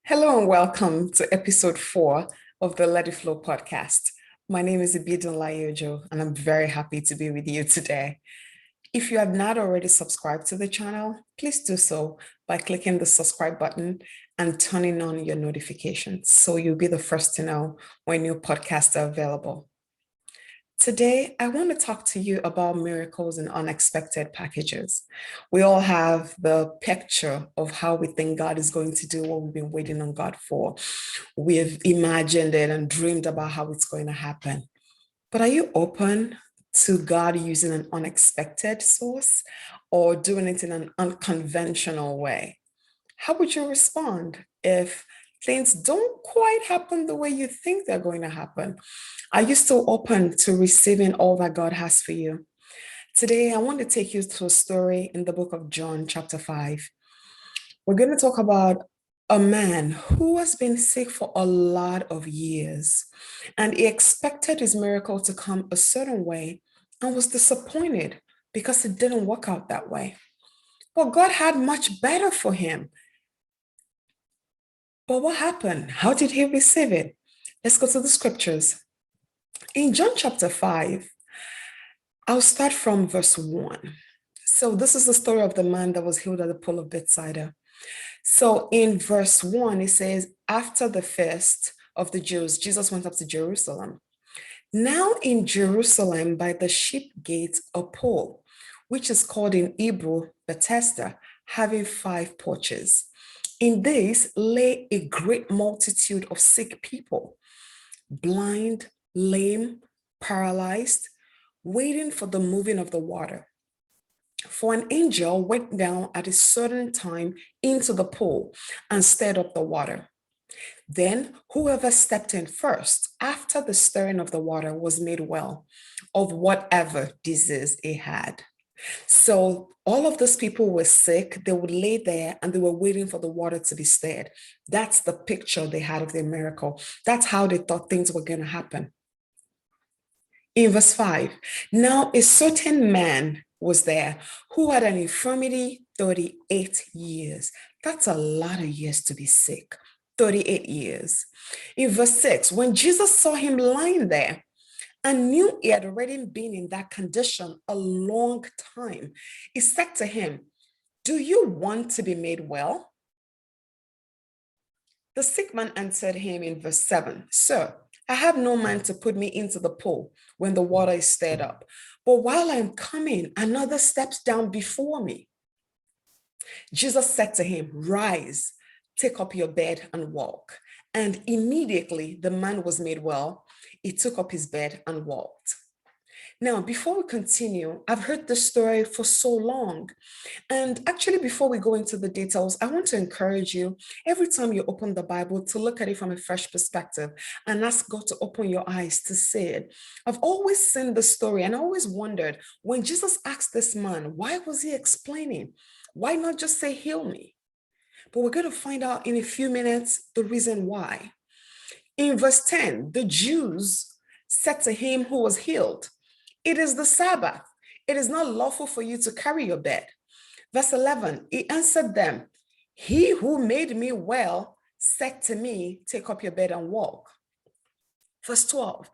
Hello and welcome to episode 4 of the Let It Flow podcast. My name is Layi-Ojo and I'm very happy to be with you today. If you have not already subscribed to the channel, please do so by clicking the subscribe button and turning on your notifications so you'll be the first to know when new podcasts are available. Today, I want to talk to you about miracles and unexpected packages. We all have the picture of how we think God is going to do what we've been waiting on God for. We've imagined it and dreamed about how it's going to happen. But are you open to God using an unexpected source or doing it in an unconventional way? How would you respond if things don't quite happen the way you think they're going to happen? Are you still open to receiving all that God has for you? Today, I want to take you to a story in the book of John, chapter 5. We're going to talk about a man who has been sick for a lot of years, and he expected his miracle to come a certain way and was disappointed because it didn't work out that way. But God had much better for him. But what happened? How did he receive it? Let's go to the scriptures. In John chapter 5, I'll start from verse 1. So this is the story of the man that was healed at the pool of Bethsaida. So in verse 1, it says, after the feast of the Jews, Jesus went up to Jerusalem. Now in Jerusalem, by the sheep gate, a pool, which is called in Hebrew Bethesda, having 5 porches. In this lay a great multitude of sick people, blind, lame, paralyzed, waiting for the moving of the water. For an angel went down at a certain time into the pool and stirred up the water. Then whoever stepped in first after the stirring of the water was made well of whatever disease he had. So all of those people were sick. They would lay there and they were waiting for the water to be stirred. That's the picture they had of their miracle. That's how they thought things were going to happen. In verse 5, now a certain man was there who had an infirmity 38 years. That's a lot of years to be sick. 38 years. In verse 6, when Jesus saw him lying there, and knew he had already been in that condition a long time, he said to him, do you want to be made well? The sick man answered him in verse 7, sir, I have no man to put me into the pool when the water is stirred up. But while I'm coming, another steps down before me. Jesus said to him, rise, take up your bed and walk. And immediately the man was made well. He took up his bed and walked. Now, before we continue, I've heard this story for so long. And actually, before we go into the details, I want to encourage you every time you open the Bible to look at it from a fresh perspective and ask God to open your eyes to see it. I've always seen the story and I always wondered when Jesus asked this man, why was he explaining? Why not just say, heal me? But we're going to find out in a few minutes the reason why. In verse 10, the Jews said to him who was healed, it is the Sabbath. It is not lawful for you to carry your bed. Verse 11, he answered them, he who made me well said to me, take up your bed and walk. Verse 12,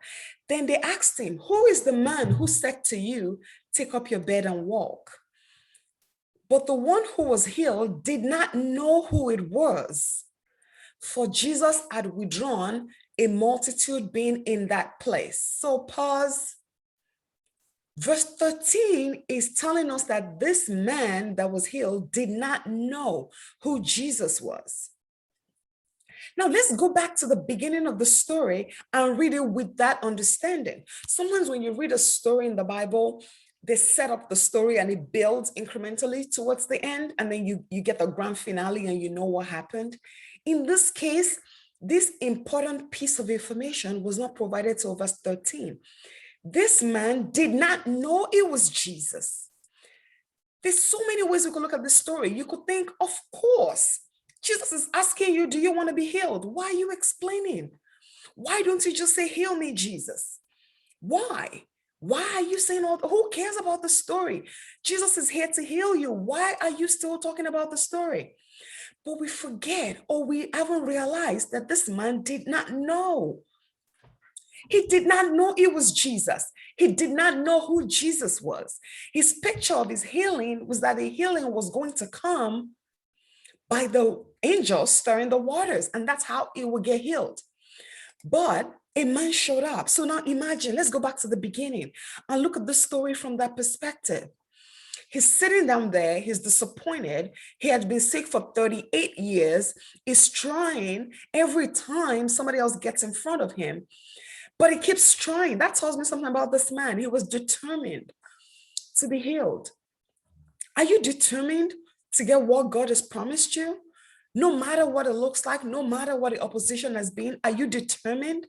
then they asked him, who is the man who said to you, take up your bed and walk? But the one who was healed did not know who it was, for Jesus had withdrawn, a multitude being in that place. So pause. Verse 13 is telling us that this man that was healed did not know who Jesus was. Now let's go back to the beginning of the story and read it with that understanding. Sometimes when you read a story in the Bible, they set up the story and it builds incrementally towards the end, and then you get the grand finale and you know what happened. In this case, this important piece of information was not provided till verse 13. This man did not know it was Jesus. There's so many ways we could look at this story. You could think, of course, Jesus is asking you, do you want to be healed? Why are you explaining? Why don't you just say, heal me, Jesus? Why? Why are you saying all? Who cares about the story? Jesus is here to heal you. Why are you still talking about the story? But we forget, or we haven't realized that this man did not know. He did not know it was Jesus. He did not know who Jesus was. His picture of his healing was that the healing was going to come by the angel stirring the waters, and that's how it would get healed. But a man showed up. So now imagine, let's go back to the beginning and look at the story from that perspective. He's sitting down there, he's disappointed. He had been sick for 38 years. He's trying every time somebody else gets in front of him, but he keeps trying. That tells me something about this man. He was determined to be healed. Are you determined to get what God has promised you? No matter what it looks like, no matter what the opposition has been, are you determined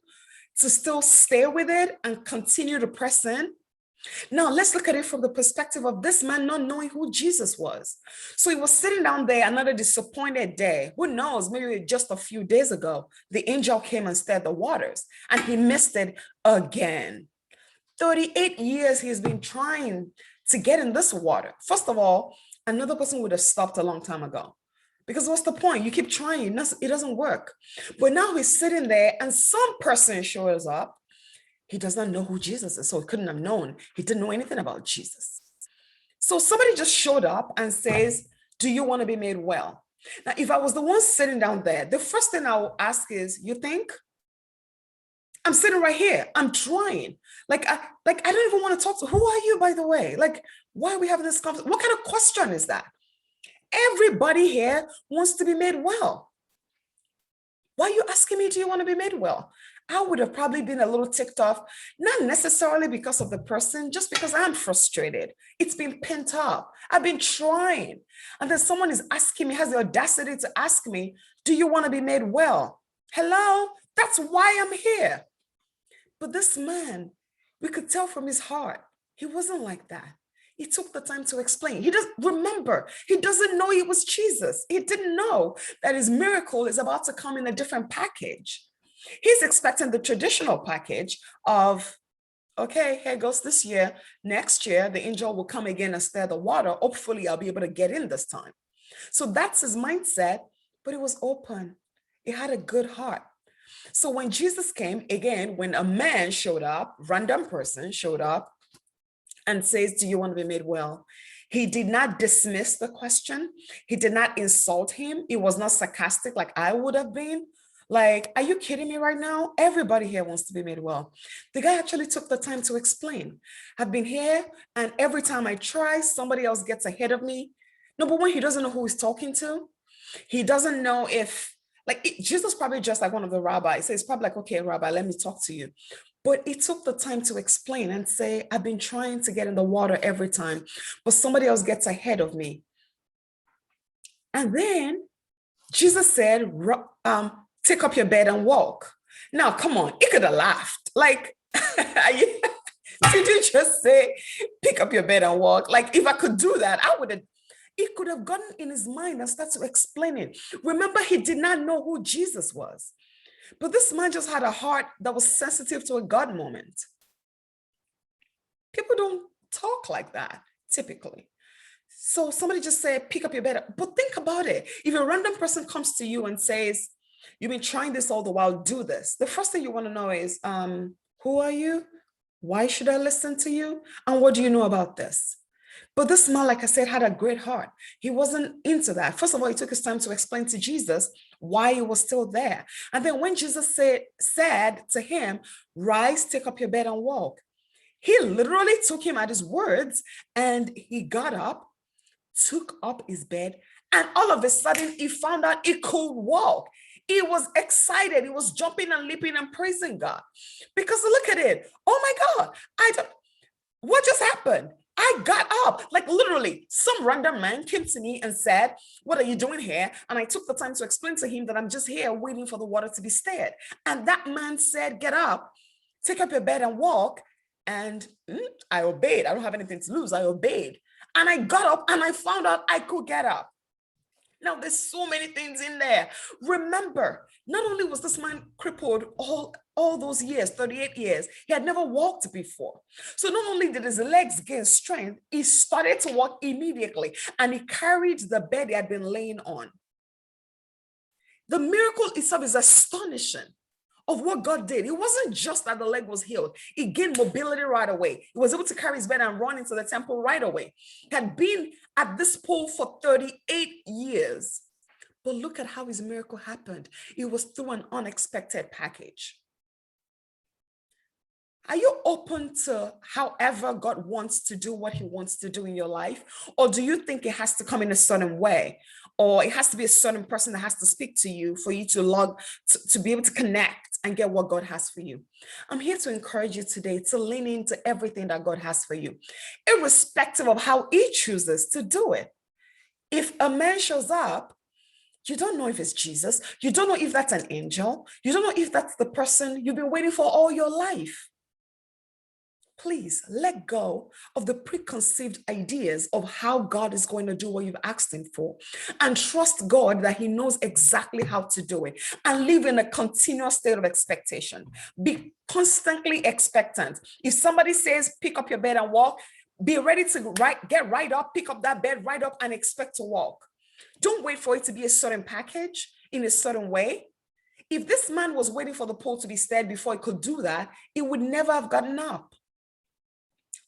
to still stay with it and continue to press in? Now, let's look at it from the perspective of this man not knowing who Jesus was. So he was sitting down there another disappointed day. Who knows, maybe just a few days ago, the angel came and stirred the waters, and he missed it again. 38 years he's been trying to get in this water. First of all, another person would have stopped a long time ago. Because what's the point? You keep trying, it doesn't work. But now he's sitting there and some person shows up. He does not know who Jesus is, so he couldn't have known. He didn't know anything about Jesus. So somebody just showed up and says, do you want to be made well? Now, if I was the one sitting down there, the first thing I will ask is, you think? I'm sitting right here. I'm trying. I don't even want to talk to. Who are you, by the way? Like, why are we having this conversation? What kind of question is that? Everybody here wants to be made well. Why are you asking me, do you want to be made well? I would have probably been a little ticked off, not necessarily because of the person, just because I'm frustrated. It's been pent up. I've been trying. And then someone is asking me, has the audacity to ask me, do you want to be made well? Hello? That's why I'm here. But this man, we could tell from his heart, he wasn't like that. He took the time to explain. He doesn't remember. He doesn't know it was Jesus. He didn't know that his miracle is about to come in a different package. He's expecting the traditional package of, okay, here goes this year. Next year, the angel will come again and stir the water. Hopefully, I'll be able to get in this time. So that's his mindset, but it was open. It had a good heart. So when Jesus came, again, when a man showed up, random person showed up and says, do you want to be made well? He did not dismiss the question. He did not insult him. It was not sarcastic like I would have been. Like, are you kidding me right now? Everybody here wants to be made well. The guy actually took the time to explain. I've been here, and every time I try, somebody else gets ahead of me. Number one, he doesn't know who he's talking to. He doesn't know if, Jesus probably just like one of the rabbis. So he's probably like, okay, Rabbi, let me talk to you. But he took the time to explain and say, I've been trying to get in the water every time, but somebody else gets ahead of me. And then Jesus said, take up your bed and walk. Now, come on, he could have laughed. Like, did you just say, pick up your bed and walk? Like, if I could do that, I would have. He could have gotten in his mind and started to explain it. Remember, he did not know who Jesus was. But this man just had a heart that was sensitive to a God moment. People don't talk like that, typically. So somebody just said, pick up your bed. But think about it. If a random person comes to you and says, you've been trying this all the while, do this. The first thing you want to know is, who are you? Why should I listen to you? And what do you know about this? But this man, like I said, had a great heart. He wasn't into that. First of all, he took his time to explain to Jesus why he was still there. And then when Jesus said to him, rise, take up your bed and walk, he literally took him at his words, and he got up, took up his bed, and all of a sudden he found out he could walk. He was excited. He was jumping and leaping and praising God. Because look at it. Oh my God, what just happened? I got up, like literally some random man came to me and said, what are you doing here? And I took the time to explain to him that I'm just here waiting for the water to be stirred. And that man said, get up, take up your bed and walk. And I obeyed. I don't have anything to lose. I obeyed. And I got up and I found out I could get up. Now, there's so many things in there. Remember, not only was this man crippled all those years, 38 years, he had never walked before. So not only did his legs gain strength, he started to walk immediately, and he carried the bed he had been laying on. The miracle itself is astonishing of what God did. It wasn't just that the leg was healed. He gained mobility right away. He was able to carry his bed and run into the temple right away. He had been at this pool for 38 years. But look at how his miracle happened. It was through an unexpected package. Are you open to however God wants to do what he wants to do in your life? Or do you think it has to come in a certain way? Or it has to be a certain person that has to speak to you for you to be able to connect and get what God has for you? I'm here to encourage you today to lean into everything that God has for you, irrespective of how he chooses to do it. If a man shows up, you don't know if it's Jesus. You don't know if that's an angel. You don't know if that's the person you've been waiting for all your life. Please let go of the preconceived ideas of how God is going to do what you've asked him for, and trust God that he knows exactly how to do it, and live in a continuous state of expectation. Be constantly expectant. If somebody says, pick up your bed and walk, be ready to get right up, pick up that bed right up and expect to walk. Don't wait for it to be a certain package in a certain way. If this man was waiting for the pole to be stirred before he could do that, he would never have gotten up.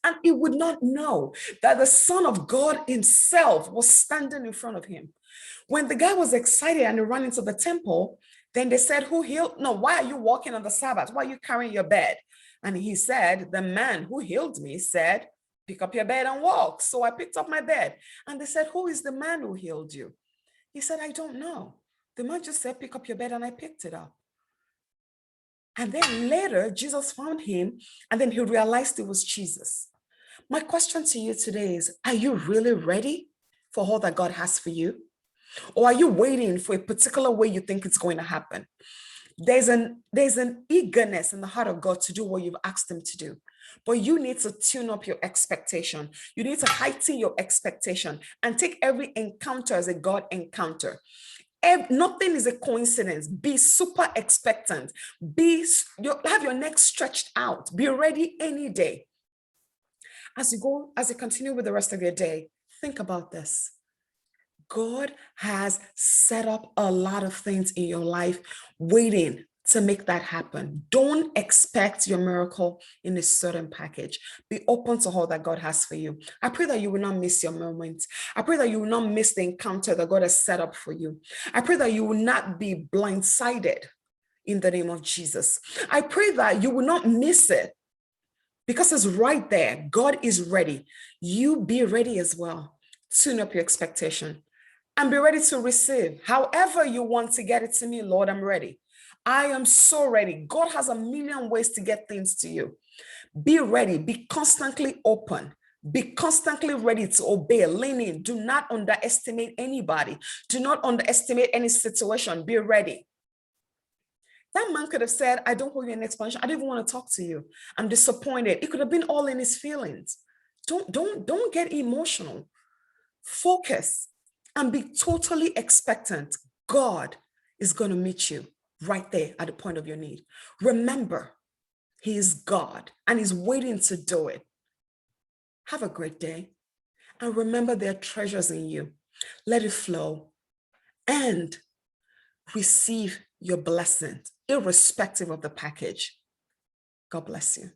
And he would not know that the Son of God himself was standing in front of him. When the guy was excited and he ran into the temple, then they said, who healed? No, why are you walking on the Sabbath? Why are you carrying your bed? And he said, the man who healed me said, pick up your bed and walk. So I picked up my bed. And they said, who is the man who healed you? He said, I don't know. The man just said, pick up your bed, and I picked it up. And then later, Jesus found him, and then he realized it was Jesus. My question to you today is, are you really ready for all that God has for you? Or are you waiting for a particular way you think it's going to happen? There's an eagerness in the heart of God to do what you've asked him to do. But you need to tune up your expectation. You need to heighten your expectation and take every encounter as a God encounter. Nothing is a coincidence. Be super expectant. Have your neck stretched out. Be ready any day. As you continue with the rest of your day, think about this. God has set up a lot of things in your life waiting to make that happen. Don't expect your miracle in a certain package. Be open to all that God has for you. I pray that you will not miss your moment. I pray that you will not miss the encounter that God has set up for you. I pray that you will not be blindsided in the name of Jesus. I pray that you will not miss it because it's right there. God is ready. You be ready as well. Tune up your expectation and be ready to receive. However you want to get it to me, Lord, I'm ready. I am so ready. God has a million ways to get things to you. Be ready. Be constantly open. Be constantly ready to obey. Lean in. Do not underestimate anybody. Do not underestimate any situation. Be ready. That man could have said, I don't owe you an explanation. I don't even want to talk to you. I'm disappointed. It could have been all in his feelings. Don't get emotional. Focus and be totally expectant. God is going to meet you right there at the point of your need. Remember, he is God and he's waiting to do it. Have a great day. And remember, there are treasures in you. Let it flow and receive your blessings, irrespective of the package. God bless you.